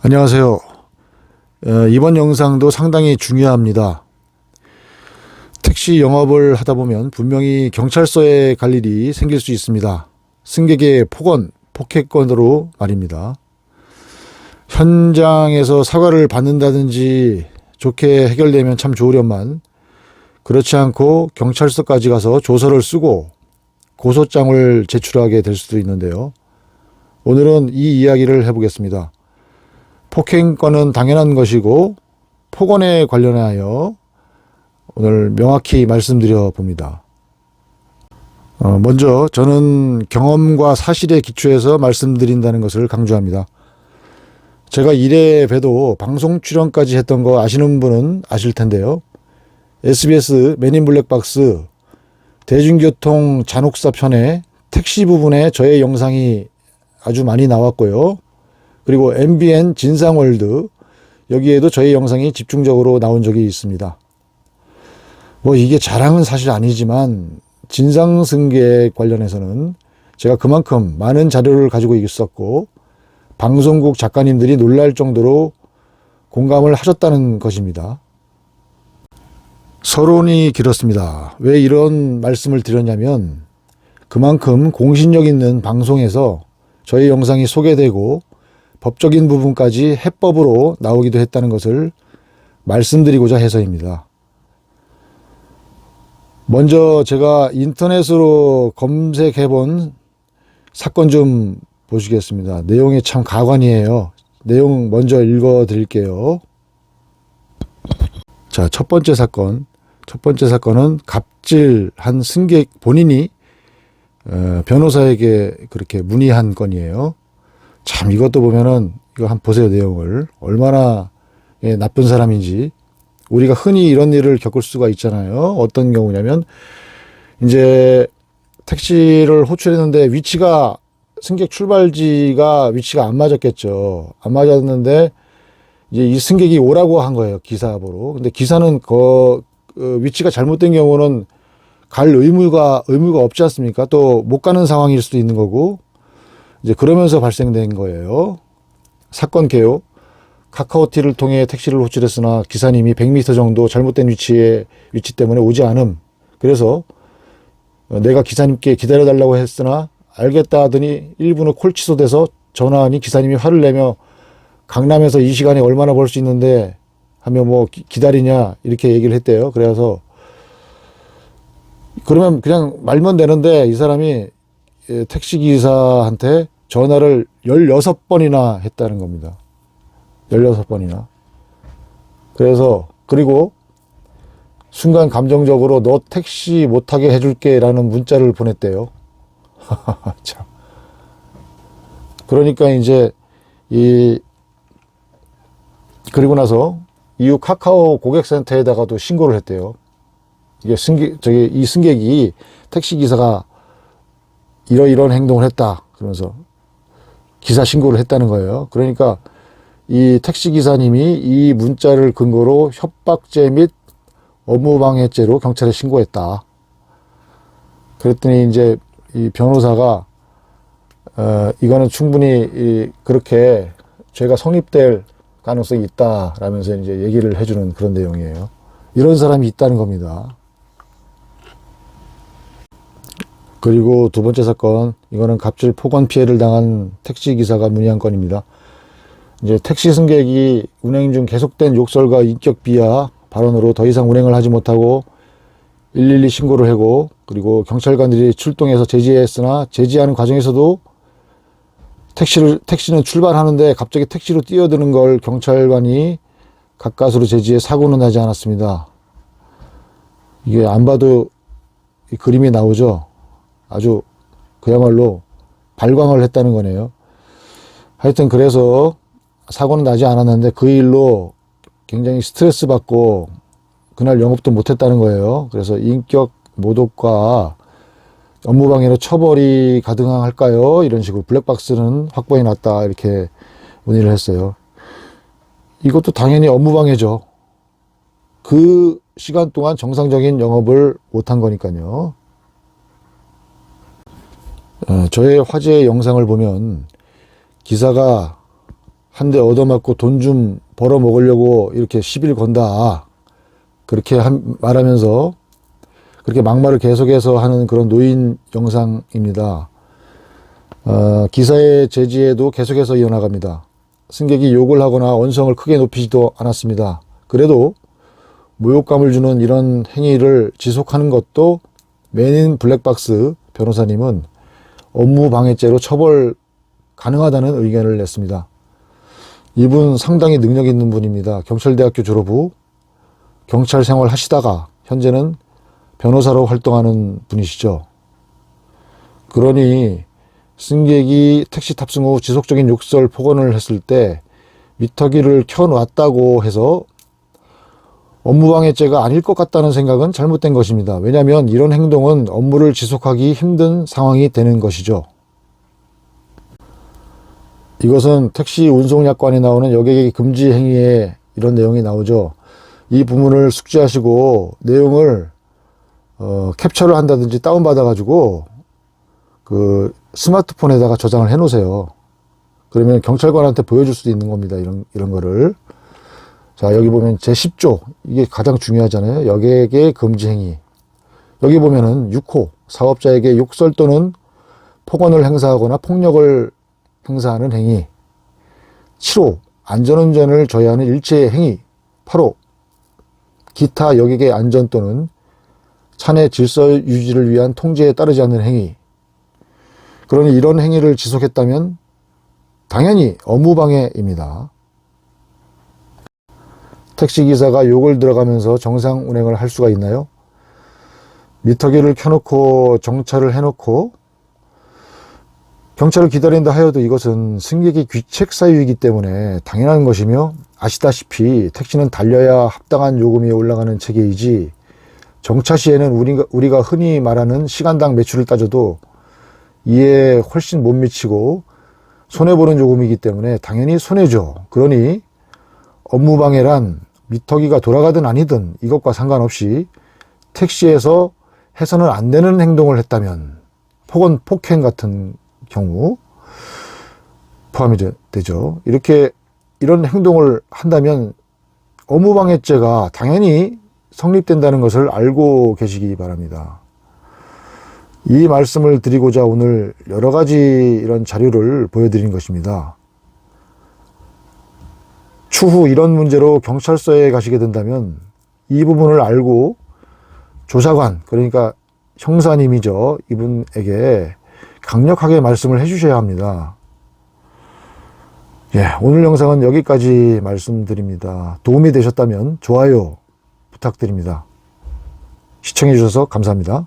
안녕하세요. 이번 영상도 상당히 중요합니다. 택시 영업을 하다 보면 분명히 경찰서에 갈 일이 생길 수 있습니다. 승객의 폭행건으로 말입니다. 현장에서 사과를 받는다든지 좋게 해결되면 참 좋으련만 그렇지 않고 경찰서까지 가서 조서를 쓰고 고소장을 제출하게 될 수도 있는데요. 오늘은 이 이야기를 해보겠습니다. 폭행건은 당연한 것이고 폭언에 관련하여 오늘 명확히 말씀드려 봅니다. 먼저 저는 경험과 사실에 기초해서 말씀드린다는 것을 강조합니다. 제가 이래 봬도 방송 출연까지 했던 거 아시는 분은 아실 텐데요. SBS 맨인 블랙박스 대중교통 잔혹사 편에 택시 부분에 저의 영상이 아주 많이 나왔고요. 그리고 MBN 진상월드 여기에도 저희 영상이 집중적으로 나온 적이 있습니다. 이게 자랑은 사실 아니지만 진상승객 관련해서는 제가 그만큼 많은 자료를 가지고 있었고 방송국 작가님들이 놀랄 정도로 공감을 하셨다는 것입니다. 서론이 길었습니다. 왜 이런 말씀을 드렸냐면 그만큼 공신력 있는 방송에서 저희 영상이 소개되고 법적인 부분까지 해법으로 나오기도 했다는 것을 말씀드리고자 해서입니다. 먼저 제가 인터넷으로 검색해 본 사건 좀 보시겠습니다. 내용이 참 가관이에요. 내용 먼저 읽어 드릴게요. 자, 첫 번째 사건은 갑질한 승객 본인이 변호사에게 그렇게 문의한 건이에요. 참 이것도 보면은 이거 한번 보세요. 내용을 얼마나 나쁜 사람인지. 우리가 흔히 이런 일을 겪을 수가 있잖아요. 어떤 경우냐면 이제 택시를 호출했는데 승객 출발지가 위치가 안 맞았겠죠. 안 맞았는데 이제 이 승객이 오라고 한 거예요. 기사 보러. 근데 기사는 위치가 잘못된 경우는 갈 의무가 없지 않습니까? 또 못 가는 상황일 수도 있는 거고. 이제 그러면서 발생된 거예요. 사건 개요. 카카오티를 통해 택시를 호출했으나 기사님이 100m 정도 잘못된 위치 때문에 오지 않음. 그래서 내가 기사님께 기다려달라고 했으나 알겠다 하더니 1분 후 콜 취소돼서 전화하니 기사님이 화를 내며 강남에서 이 시간에 얼마나 벌 수 있는데 하며 기다리냐 이렇게 얘기를 했대요. 그래서 그러면 그냥 말면 되는데 이 사람이 택시기사한테 전화를 16번이나 했다는 겁니다. 16번이나. 그리고 순간 감정적으로 너 택시 못 타게 해줄게 라는 문자를 보냈대요. 참. 그러니까 이제 그리고 나서 이후 카카오 고객센터에다가도 신고를 했대요. 이게 이 승객이 택시기사가 이런 행동을 했다. 그러면서 기사 신고를 했다는 거예요. 그러니까 이 택시기사님이 이 문자를 근거로 협박죄 및 업무방해죄로 경찰에 신고했다. 그랬더니 이제 이 변호사가 이거는 충분히 그렇게 죄가 성립될 가능성이 있다라면서 이제 얘기를 해주는 그런 내용이에요. 이런 사람이 있다는 겁니다. 그리고 두 번째 사건, 이거는 갑질 폭언 피해를 당한 택시기사가 문의한 건입니다. 이제 택시 승객이 운행 중 계속된 욕설과 인격 비하 발언으로 더 이상 운행을 하지 못하고 112 신고를 하고 그리고 경찰관들이 출동해서 제지했으나 제지하는 과정에서도 택시는 출발하는데 갑자기 택시로 뛰어드는 걸 경찰관이 가까스로 제지해 사고는 나지 않았습니다. 이게 안 봐도 이 그림이 나오죠. 아주 그야말로 발광을 했다는 거네요. 하여튼 그래서 사고는 나지 않았는데 그 일로 굉장히 스트레스 받고 그날 영업도 못했다는 거예요. 그래서 인격 모독과 업무방해로 처벌이 가능할까요? 이런 식으로 블랙박스는 확보해 놨다 이렇게 문의를 했어요. 이것도 당연히 업무방해죠. 그 시간 동안 정상적인 영업을 못한 거니까요. 저의 화제 영상을 보면 기사가 한 대 얻어맞고 돈 좀 벌어 먹으려고 이렇게 시비를 건다. 그렇게 말하면서 그렇게 막말을 계속해서 하는 그런 노인 영상입니다. 기사의 제지에도 계속해서 이어나갑니다. 승객이 욕을 하거나 언성을 크게 높이지도 않았습니다. 그래도 모욕감을 주는 이런 행위를 지속하는 것도 맨인 블랙박스 변호사님은 업무방해죄로 처벌 가능하다는 의견을 냈습니다. 이분 상당히 능력 있는 분입니다. 경찰대학교 졸업 후 경찰 생활 하시다가 현재는 변호사로 활동하는 분이시죠. 그러니 승객이 택시 탑승 후 지속적인 욕설 폭언을 했을 때 미터기를 켜놨다고 해서 업무방해죄가 아닐 것 같다는 생각은 잘못된 것입니다. 왜냐하면 이런 행동은 업무를 지속하기 힘든 상황이 되는 것이죠. 이것은 택시 운송약관에 나오는 여객의 금지 행위에 이런 내용이 나오죠. 이 부분을 숙지하시고 내용을 캡처를 한다든지 다운받아 가지고 그 스마트폰에다가 저장을 해 놓으세요. 그러면 경찰관한테 보여줄 수도 있는 겁니다. 이런 거를. 자, 여기 보면 제10조. 이게 가장 중요하잖아요. 여객의 금지 행위. 여기 보면은 6호. 사업자에게 욕설 또는 폭언을 행사하거나 폭력을 행사하는 행위. 7호. 안전운전을 저해하는 일체의 행위. 8호. 기타 여객의 안전 또는 차내 질서 유지를 위한 통제에 따르지 않는 행위. 그러니 이런 행위를 지속했다면 당연히 업무방해입니다. 택시기사가 욕을 들어가면서 정상 운행을 할 수가 있나요? 미터기를 켜놓고 정차를 해놓고 경찰을 기다린다 하여도 이것은 승객의 귀책 사유이기 때문에 당연한 것이며, 아시다시피 택시는 달려야 합당한 요금이 올라가는 체계이지 정차 시에는 우리가 흔히 말하는 시간당 매출을 따져도 이에 훨씬 못 미치고 손해보는 요금이기 때문에 당연히 손해죠. 그러니 업무방해란 미터기가 돌아가든 아니든 이것과 상관없이 택시에서 해서는 안 되는 행동을 했다면, 폭언, 폭행 같은 경우 포함이 되죠. 이런 행동을 한다면 업무방해죄가 당연히 성립된다는 것을 알고 계시기 바랍니다. 이 말씀을 드리고자 오늘 여러 가지 이런 자료를 보여드린 것입니다. 추후 이런 문제로 경찰서에 가시게 된다면 이 부분을 알고 조사관, 그러니까 형사님이죠, 이분에게 강력하게 말씀을 해주셔야 합니다. 오늘 영상은 여기까지 말씀드립니다. 도움이 되셨다면 좋아요 부탁드립니다. 시청해 주셔서 감사합니다.